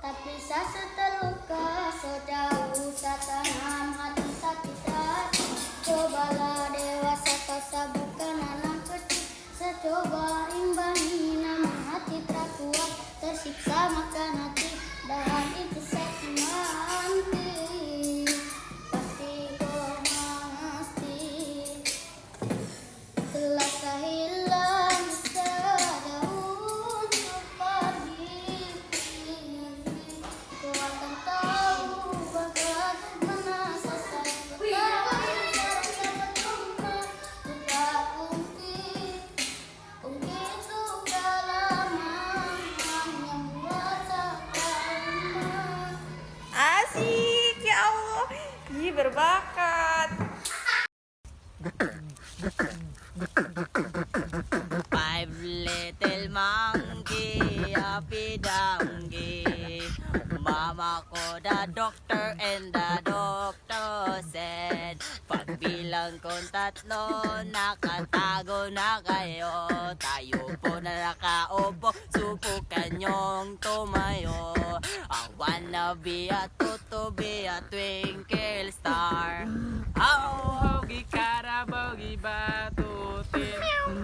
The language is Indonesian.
Tapi sa terluka, sejauh tanam hati sakit hati. Cobalah dewasa, kau bukan anak kecil. Secoba imbangi namun hati terkuat. Tersiksa makan hati dan itu sakit nanti. Pasti kau mengerti. Telah kehilangan sejauh untuk pergi. Kau akan tahu bagaimana selesai. Ketahui cara berjumpa. Tetap ungkit suka lama. Hanya buat trauma. Asik, ya Allah. Ih, berbakat. Five little monkey, happy donkey. Mama ko the doctor and the doctor said, pagbilang kong 3, nakatago na kayo. Tayo po na nakaupo, subukan nyong tumayo. I wanna be a toto, be a twig.